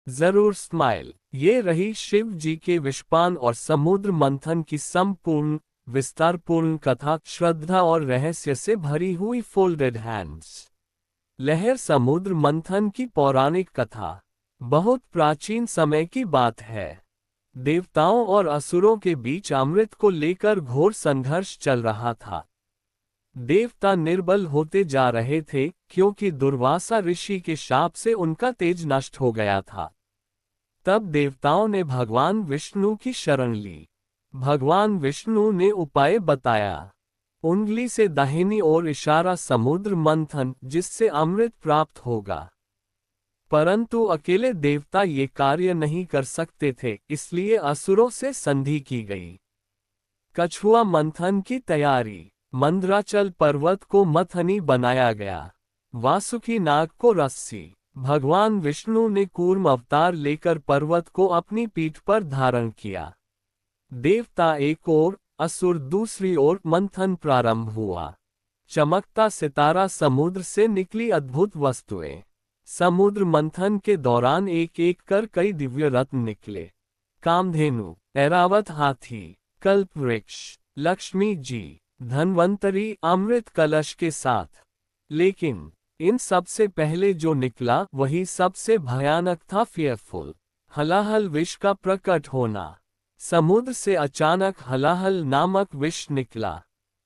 जरूर स्माइल। ये रही शिव जी के विषपान और समुद्र मंथन की संपूर्ण विस्तारपूर्ण कथा, श्रद्धा और रहस्य से भरी हुई फोल्डेड हैंड्स। लहर समुद्र मंथन की पौराणिक कथा बहुत प्राचीन समय की बात है। देवताओं और असुरों के बीच अमृत को लेकर घोर संघर्ष चल रहा था। देवता निर्बल होते जा रहे थे क्योंकि दुर्वासा ऋषि के शाप से उनका तेज नष्ट हो गया था। तब देवताओं ने भगवान विष्णु की शरण ली। भगवान विष्णु ने उपाय बताया। उंगली से दाहिनी ओर इशारा, समुद्र मंथन, जिससे अमृत प्राप्त होगा। परंतु अकेले देवता ये कार्य नहीं कर सकते थे, इसलिए असुरों से संधि की गई। कछुआ मंथन की तैयारी। मंदराचल पर्वत को मथनी बनाया गया। वासुकी नाग को रस्सी। भगवान विष्णु ने कूर्म अवतार लेकर पर्वत को अपनी पीठ पर धारण किया। देवता एक ओर, असुर दूसरी ओर। मंथन प्रारंभ हुआ। चमकता सितारा, समुद्र से निकली अद्भुत वस्तुएं। समुद्र मंथन के दौरान एक एक कर कई दिव्य रत्न निकले। कामधेनु, ऐरावत हाथी, कल्प वृक्ष, लक्ष्मी जी, धन्वंतरी अमृत कलश के साथ। लेकिन इन सबसे पहले जो निकला वही सबसे भयानक था, फियरफुल। हलाहल विष का प्रकट होना। समुद्र से अचानक हलाहल नामक विष निकला।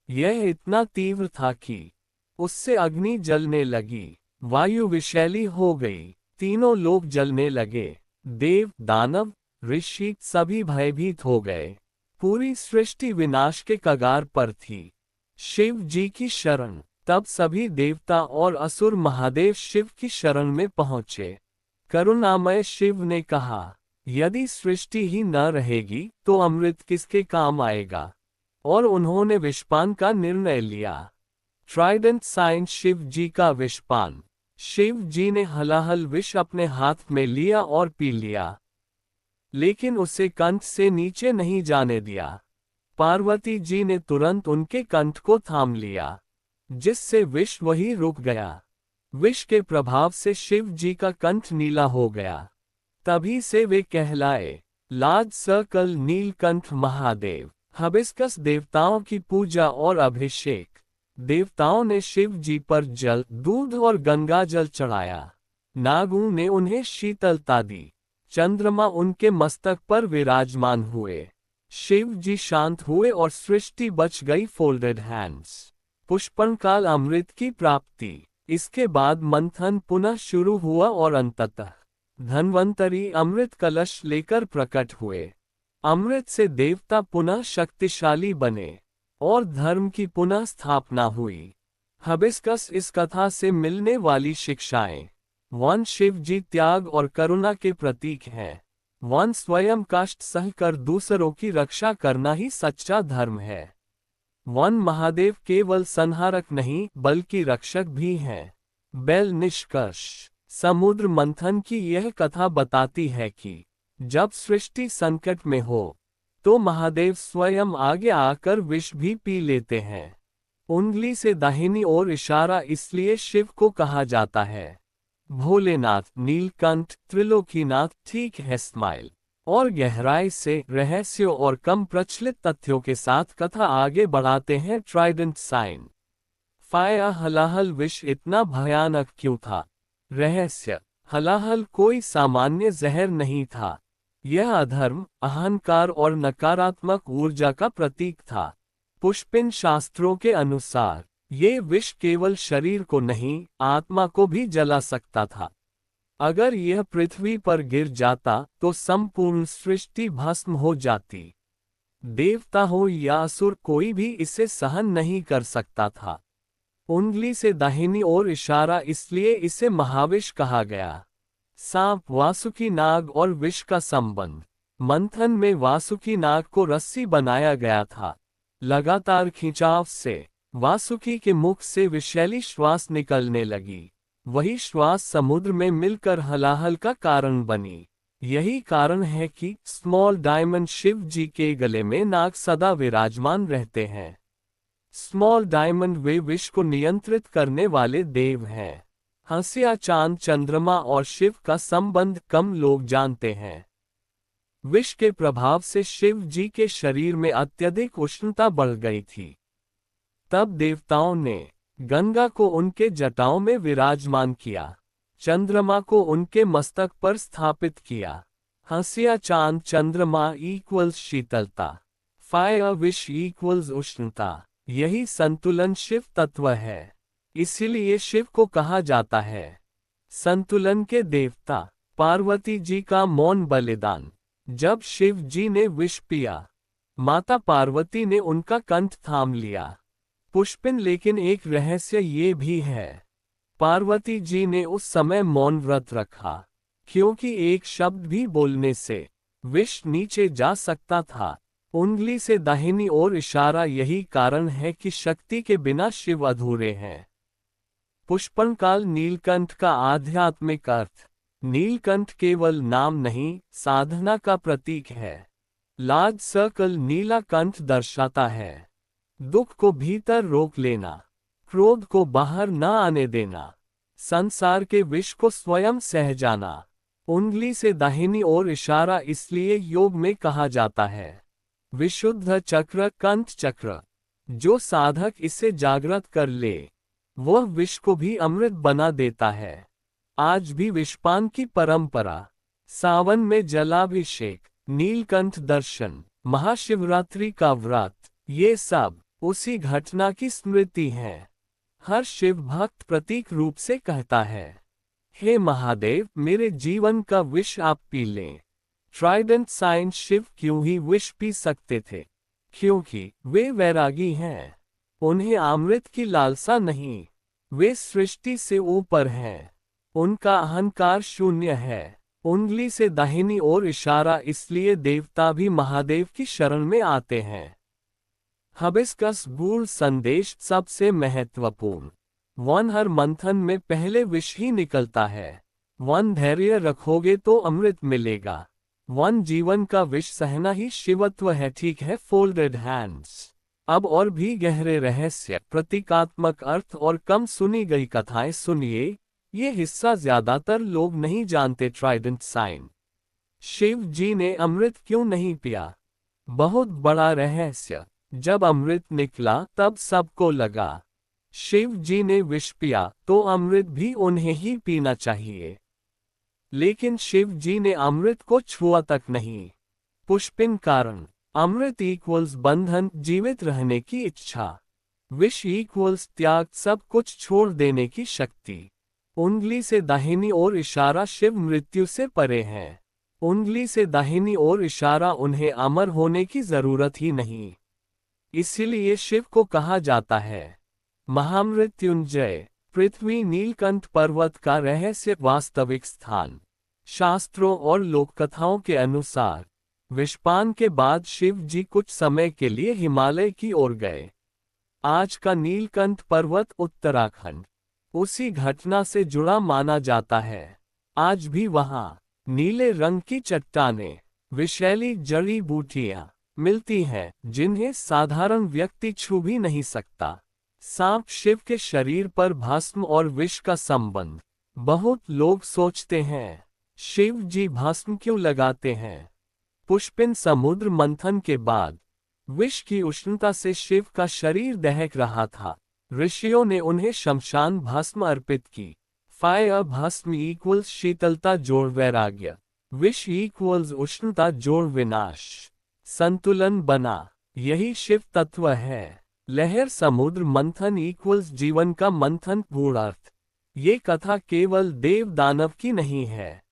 यह इतना तीव्र था कि उससे अग्नि जलने लगी, वायु विषैली हो गई, तीनों लोग जलने लगे। देव, दानव, ऋषि सभी भयभीत हो गए। पूरी सृष्टि विनाश के कगार पर थी। शिव जी की शरण। तब सभी देवता और असुर महादेव शिव की शरण में पहुंचे। करुणामय शिव ने कहा, यदि सृष्टि ही न रहेगी तो अमृत किसके काम आएगा। और उन्होंने विषपान का निर्णय लिया। ट्राइडेंट साइन, शिव जी का विषपान। शिव जी ने हलाहल विष अपने हाथ में लिया और पी लिया, लेकिन उसे कंठ से नीचे नहीं जाने दिया। पार्वती जी ने तुरंत उनके कंठ को थाम लिया, जिससे विष वहीं रुक गया। विष के प्रभाव से शिव जी का कंठ नीला हो गया। तभी से वे कहलाए large circle Neelkanth Mahadev. Hibiscus, देवताओं की पूजा और अभिषेक। देवताओं ने शिव जी पर जल, दूध और गंगा जल चढ़ाया। नागों ने उन्हें शीतलता दी। चंद्रमा उनके मस्तक पर विराजमान हुए। शिव जी शांत हुए और सृष्टि बच गई। Folded hands. पुष्पनकाल, अमृत की प्राप्ति। इसके बाद मंथन पुनः शुरू हुआ और अंततः धन्वंतरी अमृत कलश लेकर प्रकट हुए। अमृत से देवता पुनः शक्तिशाली बने और धर्म की पुनः स्थापना हुई। हबिस्कस, इस कथा से मिलने वाली शिक्षाएं। 1. शिव जी त्याग और करुणा के प्रतीक हैं। 1. स्वयं कष्ट सहकर दूसरों की रक्षा करना ही सच्चा धर्म है। 1. महादेव केवल संहारक नहीं बल्कि रक्षक भी हैं। बेल, निष्कर्ष। समुद्र मंथन की यह कथा बताती है कि जब सृष्टि संकट में हो तो महादेव स्वयं आगे आकर विष भी पी लेते हैं। उंगली से दाहिनी ओर इशारा, इसलिए शिव को कहा जाता है भोलेनाथ, नीलकंठ, त्रिलोकीनाथ। ठीक है, स्माइल। और गहराई से रहस्यों और कम प्रचलित तथ्यों के साथ कथा आगे बढ़ाते हैं। Trident sign. फाया, हलाहल विष इतना भयानक क्यों था? रहस्य। हलाहल कोई सामान्य जहर नहीं था। यह अधर्म, अहंकार और नकारात्मक ऊर्जा का प्रतीक था। पुष्पिन शास्त्रों के अनुसार ये विष केवल शरीर को नहीं, आत्मा को भी जला सकता था। अगर यह पृथ्वी पर गिर जाता तो संपूर्ण सृष्टि भस्म हो जाती। देवता हो या असुर, कोई भी इसे सहन नहीं कर सकता था। उंगली से दाहिनी ओर इशारा, इसलिए इसे महाविष कहा गया। सांप, वासुकी नाग और विष का संबंध। मंथन में वासुकी नाग को रस्सी बनाया गया था। लगातार खिंचाव से वासुकी के मुख से विषैली श्वास निकलने लगी। वही श्वास समुद्र में मिलकर हलाहल का कारण बनी। यही कारण है कि स्मॉल डायमंड, शिव जी के गले में नाग सदा विराजमान रहते हैं। स्मॉल डायमंड वे विष को नियंत्रित करने वाले देव हैं। हंसिया चांद चंद्रमा और शिव का संबंध कम लोग जानते हैं। विष के प्रभाव से शिव जी के शरीर में अत्यधिक उष्णता बढ़ गई थी। तब देवताओं ने गंगा को उनके जटाओं में विराजमान किया, चंद्रमा को उनके मस्तक पर स्थापित किया। हंसिया चांद चंद्रमा इक्वल्स शीतलता, फायर विष इक्वल्स उष्णता। यही संतुलन शिव तत्व है। इसीलिए शिव को कहा जाता है संतुलन के देवता। पार्वती जी का मौन बलिदान। जब शिव जी ने विष पिया, माता पार्वती ने उनका कंठ थाम लिया। पुष्पिन लेकिन एक रहस्य ये भी है, पार्वती जी ने उस समय मौन व्रत रखा, क्योंकि एक शब्द भी बोलने से विष नीचे जा सकता था। उंगली से दाहिनी ओर इशारा यही कारण है कि शक्ति के बिना शिव अधूरे हैं। पुष्पनकाल नीलकंठ का आध्यात्मिक अर्थ। नीलकंठ केवल नाम नहीं, साधना का प्रतीक है। लार्ज सर्कल नीला कंठ दर्शाता है दुख को भीतर रोक लेना, क्रोध को बाहर न आने देना, संसार के विष को स्वयं सह जाना। उंगली से दाहिनी ओर इशारा इसलिए योग में कहा जाता है विशुद्ध चक्र, कंठ चक्र। जो साधक इसे जागृत कर ले, वह विष को भी अमृत बना देता है। आज भी विषपान की परंपरा, सावन में जलाभिषेक, नीलकंठ दर्शन, महाशिवरात्रि का व्रत, ये सब उसी घटना की स्मृति है। हर शिव भक्त प्रतीक रूप से कहता है, हे महादेव, मेरे जीवन का विष आप पी लें। ट्राइडेंट साइन शिव क्यों ही विष पी सकते थे? क्योंकि वे वैरागी हैं। उन्हें अमृत की लालसा नहीं। वे सृष्टि से ऊपर हैं। उनका अहंकार शून्य है। उंगली से दाहिनी ओर इशारा इसलिए देवता भी महादेव की शरण में आते हैं। हिबिस्कस गूढ़ संदेश सबसे महत्वपूर्ण। वन हर मंथन में पहले विष ही निकलता है। वन धैर्य रखोगे तो अमृत मिलेगा। वन जीवन का विष सहना ही शिवत्व है। ठीक है, फोल्डेड हैंड्स। अब और भी गहरे रहस्य, प्रतीकात्मक अर्थ और कम सुनी गई कथाएं सुनिए। ये हिस्सा ज्यादातर लोग नहीं जानते। Trident sign. शिव जी ने अमृत क्यों नहीं पिया? बहुत बड़ा रहस्य। जब अमृत निकला तब सबको लगा शिव जी ने विष पिया, तो अमृत भी उन्हें ही पीना चाहिए। लेकिन शिव जी ने अमृत को छुआ तक नहीं। पुष्पिन कारण। अमृत इक्वल्स बंधन, जीवित रहने की इच्छा। विष इक्वल्स त्याग, सब कुछ छोड़ देने की शक्ति। उंगली से दाहिनी ओर इशारा शिव मृत्यु से परे हैं। उंगली से दाहिनी ओर इशारा उन्हें अमर होने की जरूरत ही नहीं। इसीलिए शिव को कहा जाता है महामृत्युंजय। पृथ्वी नीलकंठ पर्वत का रहस्य वास्तविक स्थान। शास्त्रों और लोककथाओं के अनुसार विषपान के बाद शिव जी कुछ समय के लिए हिमालय की ओर गए। आज का नीलकंठ पर्वत उत्तराखंड उसी घटना से जुड़ा माना जाता है। आज भी वहां नीले रंग की चट्टानें, विषैली जड़ी बूटियां मिलती हैं, जिन्हें साधारण व्यक्ति छू भी नहीं सकता। सांप शिव के शरीर पर भस्म और विष का संबंध। बहुत लोग सोचते हैं शिव जी भस्म क्यों लगाते हैं? पुष्पिन समुद्र मंथन के बाद विष की उष्णता से शिव का शरीर दहक रहा था। ऋषियों ने उन्हें शमशान भस्म अर्पित की। फायर भस्म इक्वल्स शीतलता जोड़ वैराग्य, विष इक्वल्स उष्णता जोड़ विनाश। संतुलन बना। यही शिव तत्व है। लहर समुद्र मंथन इक्वल्स जीवन का मंथन गूढ़ार्थ। ये कथा केवल देव दानव की नहीं है।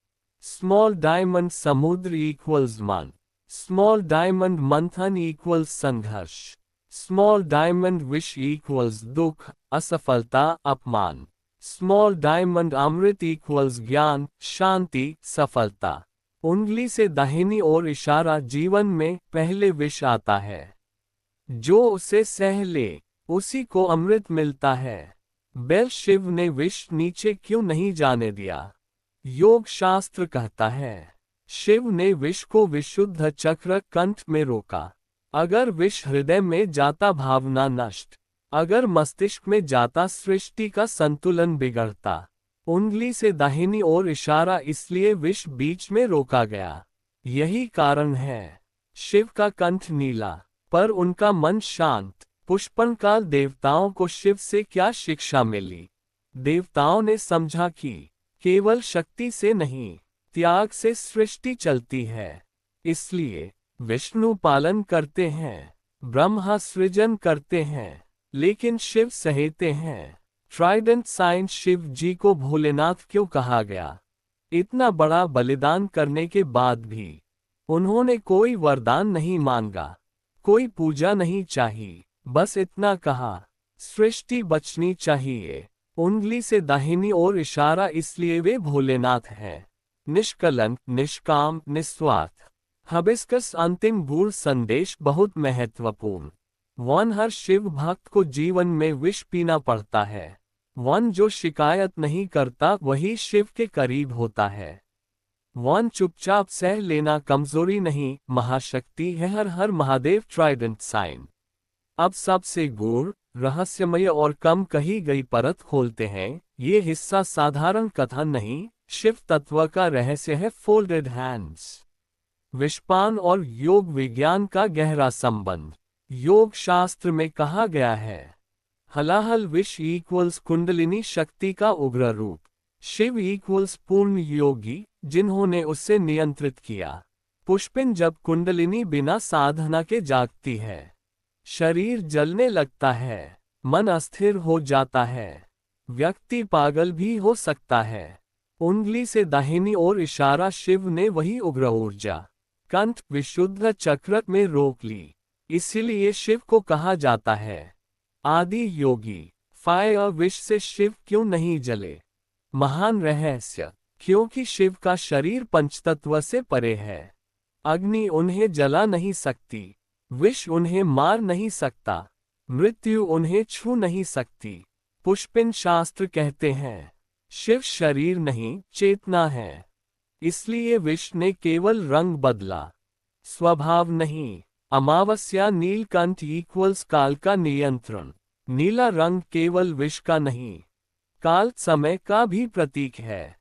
स्मॉल डायमंड समुद्र इक्वल्स मन। स्मॉल डायमंड मंथन इक्वल्स संघर्ष। स्मॉल डायमंड विष इक्वल्स दुख, असफलता, अपमान। स्मॉल डायमंड अमृत इक्वल्स ज्ञान, शांति, सफलता। उंगली से दाहिनी ओर इशारा जीवन में पहले विष आता है। जो उसे सह ले, उसी को अमृत मिलता है। बेल शिव ने विष नीचे क्यों नहीं जाने दिया? योग शास्त्र कहता है शिव ने विष को विशुद्ध चक्र कंठ में रोका। अगर विष हृदय में जाता भावना नष्ट, अगर मस्तिष्क में जाता सृष्टि का संतुलन बिगड़ता। उंगली से दाहिनी ओर इशारा, इसलिए विष बीच में रोका गया। यही कारण है शिव का कंठ नीला, पर उनका मन शांत। पुष्पन काल देवताओं को शिव से क्या शिक्षा मिली? देवताओं ने समझा कि केवल शक्ति से नहीं, त्याग से सृष्टि चलती है। इसलिए विष्णु पालन करते हैं, ब्रह्मा सृजन करते हैं, लेकिन शिव सहेते हैं। ट्राइडेंट साइन शिव जी को भोलेनाथ क्यों कहा गया? इतना बड़ा बलिदान करने के बाद भी उन्होंने कोई वरदान नहीं मांगा, कोई पूजा नहीं चाहिए, बस इतना कहा, सृष्टि बचनी चाहिए। उंगली से दाहिनी ओर इशारा, इसलिए वे भोलेनाथ हैं। निष्कलंक, निष्काम, निस्वार्थ। हिबिस्कस अंतिम गूढ़ संदेश बहुत महत्वपूर्ण। हर शिव भक्त को जीवन में विष पीना पड़ता है। जो शिकायत नहीं करता वही शिव के करीब होता है। चुपचाप सह लेना कमजोरी नहीं, महाशक्ति है। हर हर महादेव। Trident sign. अब सबसे गूढ़, रहस्यमय और कम कही गई परत खोलते हैं। ये हिस्सा साधारण कथा नहीं, शिव तत्व का रहस्य है। Folded hands. विषपान और योग विज्ञान का गहरा संबंध। योग शास्त्र में कहा गया है, हलाहल विष इक्वल्स कुंडलिनी, शक्ति का उग्र रूप। शिव इक्वल्स पूर्ण योगी, जिन्होंने उससे नियंत्रित किया। पुष्पिन जब कुंडलिनी बिना साधना के जागती है, शरीर जलने लगता है, मन अस्थिर हो जाता है, व्यक्ति पागल भी हो सकता है। उंगली से दाहिनी ओर इशारा, शिव ने वही उग्र ऊर्जा कंठ विशुद्ध चक्र में रोक ली। इसीलिए शिव को कहा जाता है आदि योगी। फायर विष से शिव क्यों नहीं जले? महान रहस्य, क्योंकि शिव का शरीर पंचतत्व से परे है। अग्नि उन्हें जला नहीं सकती, विष उन्हें मार नहीं सकता, मृत्यु उन्हें छू नहीं सकती। पुष्पिन शास्त्र कहते हैं शिव शरीर नहीं, चेतना है। इसलिए विष ने केवल रंग बदला, स्वभाव नहीं। अमावस्या नीलकंठ इक्वल्स काल का नियंत्रण। नीला रंग केवल विष का नहीं, काल समय का भी प्रतीक है।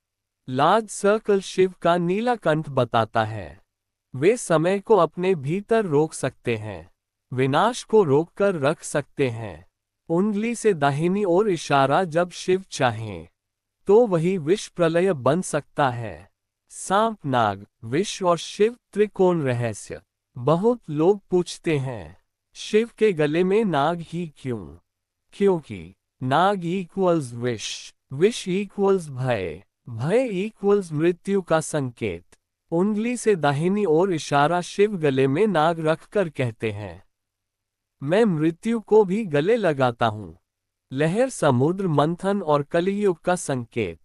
लार्ज सर्कल शिव का नीला कंठ बताता है वे समय को अपने भीतर रोक सकते हैं, विनाश को रोककर रख सकते हैं। उंगली से दाहिनी ओर इशारा, जब शिव चाहें तो वही विष प्रलय बन सकता है। सांप, नाग, विष और शिव त्रिकोण रहस्य। बहुत लोग पूछते हैं शिव के गले में नाग ही क्यों? क्योंकि नाग इक्वल्स विष, विष इक्वल्स भय, भय इक्वल्स मृत्यु का संकेत। उंगली से दाहिनी ओर इशारा, शिव गले में नाग रखकर कहते हैं मैं मृत्यु को भी गले लगाता हूं। लहर, समुद्र मंथन और कलियुग का संकेत।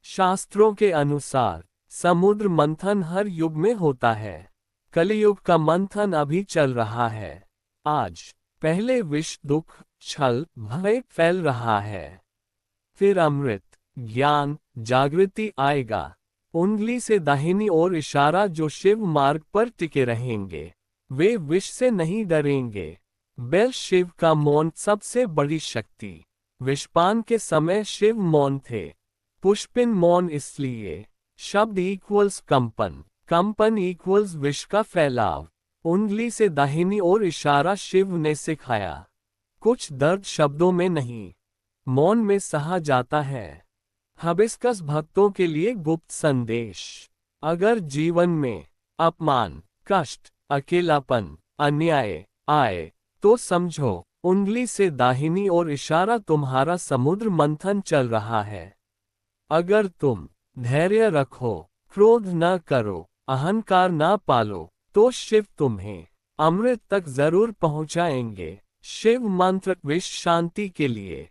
शास्त्रों के अनुसार समुद्र मंथन हर युग में होता है, कलियुग का मंथन अभी चल रहा है। आज पहले विष, दुख, छल, भय फैल रहा है, फिर अमृत, ज्ञान, जागृति आएगा। उंगली से दाहिनी ओर इशारा, जो शिव मार्ग पर टिके रहेंगे वे विष से नहीं डरेंगे। बेल, शिव का मौन सबसे बड़ी शक्ति। विषपान के समय शिव मौन थे। पुष्पिन मौन इसलिए, शब्द इक्वल्स कंपन, कंपन इक्वल्स विष का फैलाव। उंगली से दाहिनी ओर इशारा, शिव ने सिखाया कुछ दर्द शब्दों में नहीं, मौन में सहा जाता है। हिबिस्कस भक्तों के लिए गुप्त संदेश। अगर जीवन में अपमान, कष्ट, अकेलापन, अन्याय आए तो समझो उंगली से दाहिनी ओर इशारा तुम्हारा समुद्र मंथन चल रहा है। अगर तुम धैर्य रखो, क्रोध न करो, अहंकार न पालो, तो शिव तुम्हें अमृत तक जरूर पहुंचाएंगे। शिव मंत्र विष शांति के लिए।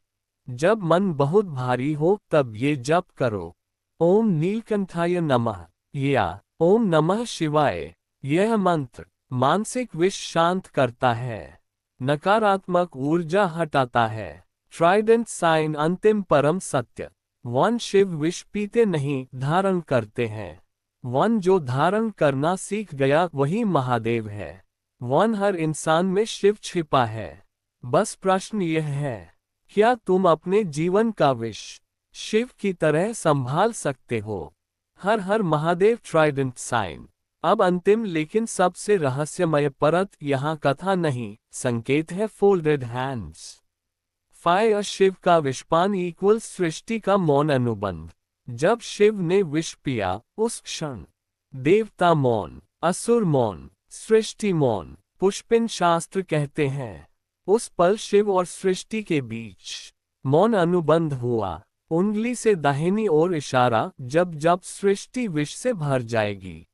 जब मन बहुत भारी हो तब ये जप करो, ओम नीलकंठाय नमः या ओम नमः शिवाय। यह मंत्र मानसिक विष शांत करता है, नकारात्मक ऊर्जा हटाता है। ट्राइडेंट साइन अंतिम परम सत्य। शिव विष पीते नहीं, धारण करते हैं। जो धारण करना सीख गया वही महादेव है। हर इंसान में शिव छिपा है। बस प्रश्न यह है, क्या तुम अपने जीवन का विष शिव की तरह संभाल सकते हो। हर हर महादेव ट्राइडेंट साइन। अब अंतिम लेकिन सबसे रहस्यमय परत यहाँ कथा नहीं, संकेत है फोल्डेड हैंड्स। फायर शिव का विषपान इक्वल सृष्टि का मौन अनुबंध। जब शिव ने विष पिया उस क्षण देवता मौन, असुर मौन, सृष्टि मौन। पुष्पिन शास्त्र कहते हैं उस पल शिव और सृष्टि के बीच मौन अनुबंध हुआ। उंगली से दाहिनी ओर इशारा, जब जब सृष्टि विष से भर जाएगी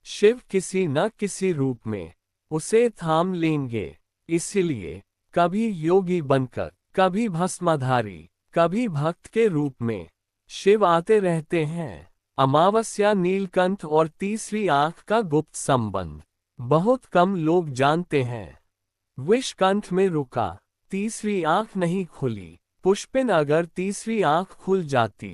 शिव किसी न किसी रूप में उसे थाम लेंगे। इसीलिए कभी योगी बनकर, कभी भस्माधारी, कभी भक्त के रूप में शिव आते रहते हैं। अमावस्या, नीलकंठ और तीसरी आंख का गुप्त संबंध बहुत कम लोग जानते हैं। विष कंठ में रुका, तीसरी आंख नहीं खुली। पुष्पिन अगर तीसरी आंख खुल जाती,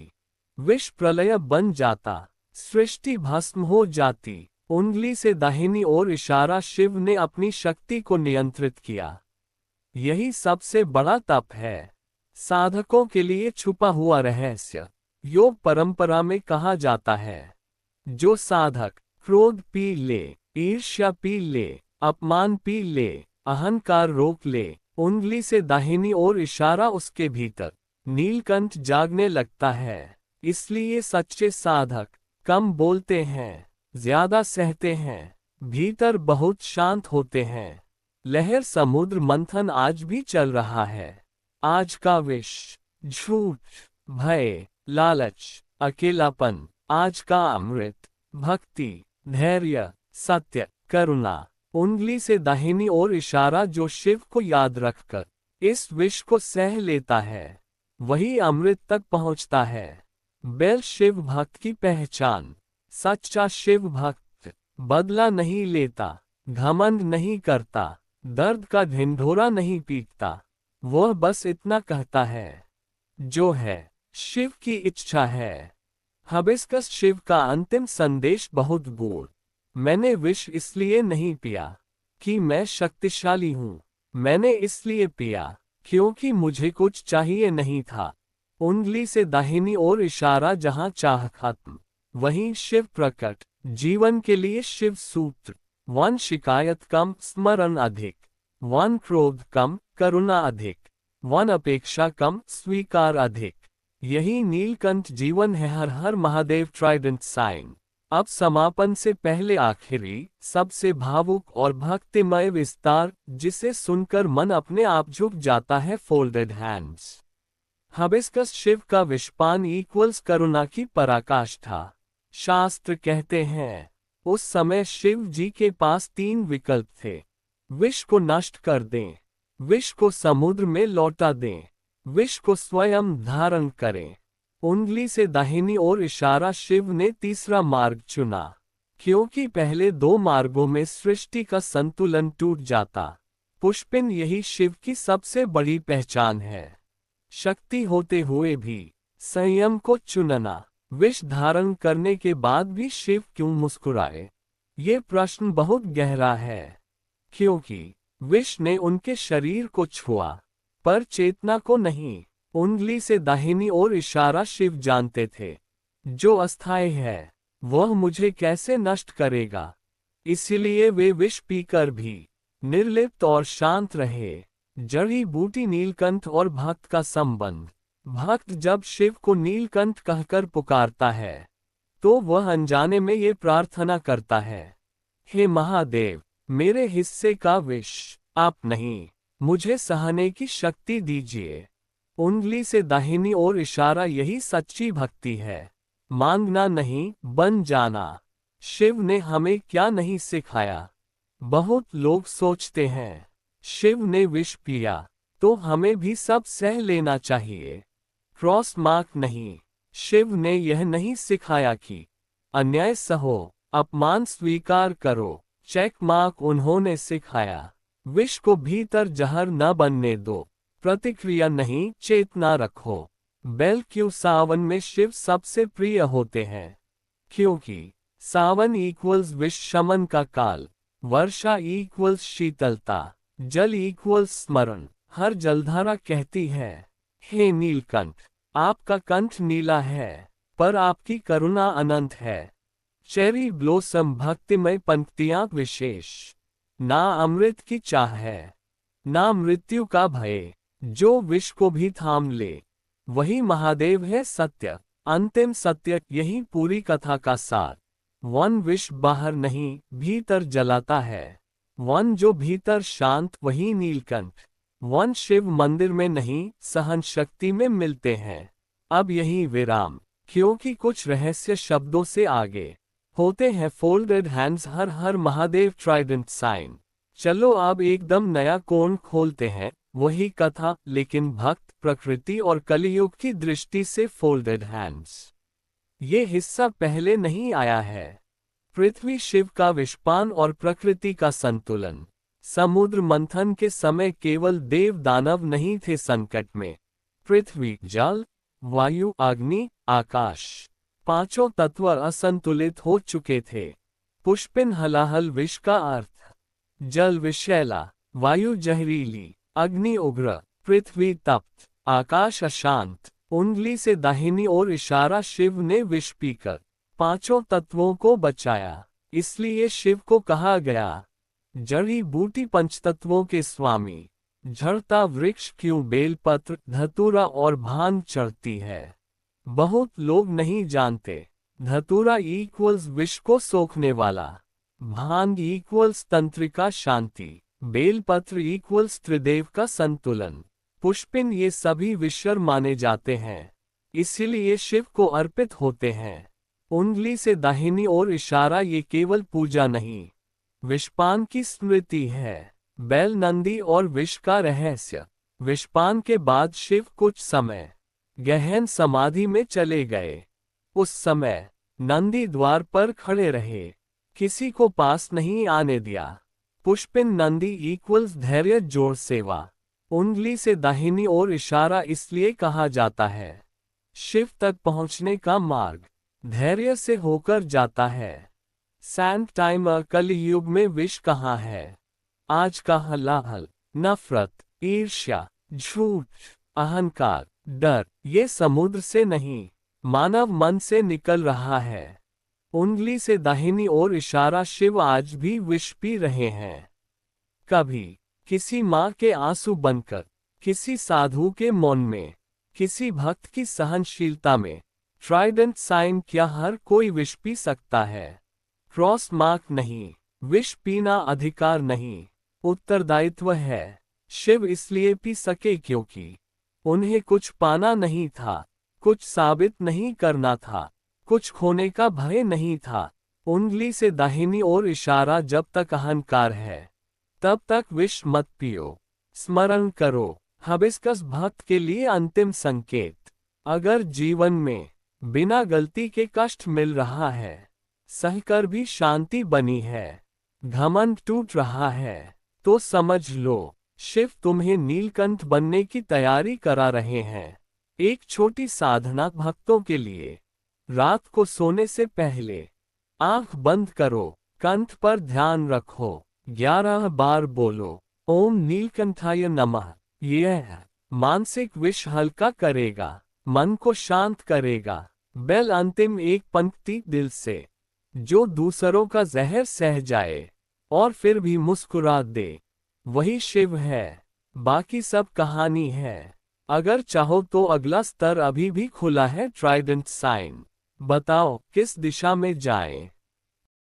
विष प्रलय बन जाता, सृष्टि भस्म हो जाती। उंगली से दाहिनी ओर इशारा, शिव ने अपनी शक्ति को नियंत्रित किया। यही सबसे बड़ा तप है, साधकों के लिए छुपा हुआ रहस्य। योग परंपरा में कहा जाता है जो साधक क्रोध पी ले, ईर्ष्या पी ले, अपमान पी ले, अहंकार रोक ले, उंगली से दाहिनी ओर इशारा, उसके भीतर नीलकंठ जागने लगता है। इसलिए सच्चे साधक कम बोलते हैं, ज्यादा सहते हैं, भीतर बहुत शांत होते हैं। लहर समुद्र मंथन आज भी चल रहा है। आज का विष झूठ, भय, लालच, अकेलापन, आज का अमृत भक्ति, धैर्य, सत्य, करुणा। उंगली से दाहिनी ओर इशारा, जो शिव को याद रखकर इस विष को सह लेता है वही अमृत तक पहुंचता है। बेल शिव भक्त की पहचान। सच्चा शिव भक्त बदला नहीं लेता, घमंड नहीं करता, दर्द का ढिंढोरा नहीं पीटता। वह बस इतना कहता है जो है शिव की इच्छा है। हिबिस्कस शिव का अंतिम संदेश बहुत गूढ़। मैंने विष इसलिए नहीं पिया कि मैं शक्तिशाली हूं, मैंने इसलिए पिया क्योंकि मुझे कुछ चाहिए नहीं था। उंगली से दाहिनी ओर इशारा, जहां चाह खत्म वहीं शिव प्रकट। जीवन के लिए शिव सूत्र। 1 शिकायत कम, स्मरण अधिक। 1 क्रोध कम, करुणा अधिक। 1 अपेक्षा कम, स्वीकार अधिक। यही नीलकंठ जीवन है। Har Har Mahadev trident sign. अब समापन से पहले आखिरी, सबसे भावुक और भक्तिमय विस्तार, जिसे सुनकर मन अपने आप झुक जाता है। Folded hands. हिबिस्कस शिव का विषपान इक्वल्स करुणा की पराकाष्ठा। शास्त्र कहते हैं उस समय शिव जी के पास 3 विकल्प थे। विष को नष्ट कर दें, विष को समुद्र में लौटा दें, विष को स्वयं धारण करें। उंगली से दाहिनी ओर इशारा, शिव ने तीसरा मार्ग चुना क्योंकि पहले 2 मार्गों में सृष्टि का संतुलन टूट जाता। पुष्पिन, यही शिव की सबसे बड़ी पहचान है। शक्ति होते हुए भी संयम को चुनना। विष धारण करने के बाद भी शिव क्यों मुस्कुराए? ये प्रश्न बहुत गहरा है, क्योंकि विष ने उनके शरीर को छुआ पर चेतना को नहीं। उंगली से दाहिनी ओर इशारा, शिव जानते थे जो अस्थायी है वह मुझे कैसे नष्ट करेगा। इसलिए वे विष पीकर भी निर्लिप्त और शांत रहे। जड़ी बूटी नीलकंठ और भक्त का संबंध। भक्त जब शिव को नीलकंठ कहकर पुकारता है तो वह अनजाने में ये प्रार्थना करता है, हे महादेव, मेरे हिस्से का विष आप नहीं, मुझे सहने की शक्ति दीजिए। उंगली से दाहिनी ओर इशारा, यही सच्ची भक्ति है। मांगना नहीं, बन जाना। शिव ने हमें क्या नहीं सिखाया? बहुत लोग सोचते हैं शिव ने विष पिया तो हमें भी सब सह लेना चाहिए। क्रॉस मार्क नहीं। शिव ने यह नहीं सिखाया कि अन्याय सहो, अपमान स्वीकार करो। चेक मार्क उन्होंने सिखाया विष को भीतर जहर न बनने दो। प्रतिक्रिया नहीं, चेतना रखो। बेल क्यों सावन में शिव सबसे प्रिय होते हैं? क्योंकि सावन इक्वल्स विष शमन का काल, वर्षा इक्वल्स शीतलता, जल इक्वल्स स्मरण। हर जलधारा कहती है, हे नीलकंठ, आपका कंठ नीला है, पर आपकी करुणा अनंत है। चेरी ब्लोसम भक्तिमय पंक्तियां विशेष। ना अमृत की चाह है, ना मृत्यु का भय, जो विष को भी थाम ले, वही महादेव है सत्य, अंतिम सत्य। यही पूरी कथा का सार। वन विष बाहर नहीं, भीतर जलाता है। वन जो भीतर शांत, वही नीलकंठ। वन शिव मंदिर में नहीं, सहन शक्ति में मिलते हैं। अब यही विराम, क्योंकि कुछ रहस्य शब्दों से आगे होते हैं फोल्डेड हैंड्स। हर हर महादेव ट्राइडेंट साइन। चलो अब एकदम नया कोण खोलते हैं, वही कथा लेकिन भक्त, प्रकृति और कलियुग की दृष्टि से फोल्डेड हैंड्स। ये हिस्सा पहले नहीं आया है। पृथ्वी शिव का विषपान और प्रकृति का संतुलन। समुद्र मंथन के समय केवल देव दानव नहीं थे संकट में। पृथ्वी, जल, वायु, अग्नि, आकाश, पांचों तत्व असंतुलित हो चुके थे। पुष्पिन हलाहल विष का अर्थ। जल विषैला, वायु जहरीली, अग्नि उग्र, पृथ्वी तप्त, आकाश अशांत। उंगली से दाहिनी ओर इशारा, शिव ने विष पीकर पांचों तत्वों को बचाया। इसलिए शिव को कहा गया जड़ी बूटी पंचतत्वों के स्वामी। झड़ता वृक्ष क्यों बेलपत्र, धतूरा और भांग चढ़ती है। बहुत लोग नहीं जानते, धतूरा इक्वल्स विष को सोखने वाला, भांग इक्वल्स तंत्रिका शांति, बेलपत्र इक्वल्स त्रिदेव का संतुलन, पुष्पिन ये सभी विषर माने जाते हैं, इसीलिए शिव को अर्पित होते हैं। उंगली से दाहिनी ओर इशारा, ये केवल पूजा नहीं, विषपान की स्मृति है। बैल, नंदी और विष का रहस्य। विषपान के बाद शिव कुछ समय गहन समाधि में चले गए। उस समय नंदी द्वार पर खड़े रहे, किसी को पास नहीं आने दिया। पुष्पिन नंदी इक्वल्स धैर्य जोर सेवा। उंगली से दाहिनी ओर इशारा इसलिए कहा जाता है, शिव तक पहुंचने का मार्ग धैर्य से होकर जाता है। सैंड टाइमर, कलियुग में विष कहाँ है? आज का हलाहल, नफरत, ईर्ष्या, झूठ, अहंकार, डर, ये समुद्र से नहीं, मानव मन से निकल रहा है। उंगली से दाहिनी ओर इशारा, शिव आज भी विष पी रहे हैं। कभी किसी माँ के आंसू बनकर, किसी साधु के मौन में, किसी भक्त की सहनशीलता में। ट्राइडेंट साइन, क्या हर कोई विष पी सकता है? क्रॉस मार्क नहीं, विष पीना अधिकार नहीं, उत्तरदायित्व है। शिव इसलिए पी सके क्योंकि उन्हें कुछ पाना नहीं था, कुछ साबित नहीं करना था, कुछ खोने का भय नहीं था। उंगली से दाहिनी ओर इशारा, जब तक अहंकार है तब तक विष मत पियो। स्मरण करो, हिबिस्कस भक्त के लिए अंतिम संकेत। अगर जीवन में बिना गलती के कष्ट मिल रहा है, सहकर भी शांति बनी है, घमंड टूट रहा है, तो समझ लो शिव तुम्हें नीलकंठ बनने की तैयारी करा रहे हैं। एक छोटी साधना भक्तों के लिए। रात को सोने से पहले आंख बंद करो, कंठ पर ध्यान रखो, 11 बार बोलो ओम नीलकंठाय नमः। यह मानसिक विष हल्का करेगा, मन को शांत करेगा। बेल, अंतिम एक पंक्ति दिल से, जो दूसरों का जहर सह जाए और फिर भी मुस्कुरा दे, वही शिव है। बाकी सब कहानी है। अगर चाहो तो अगला स्तर अभी भी खुला है। Trident sign. बताओ किस दिशा में जाएं?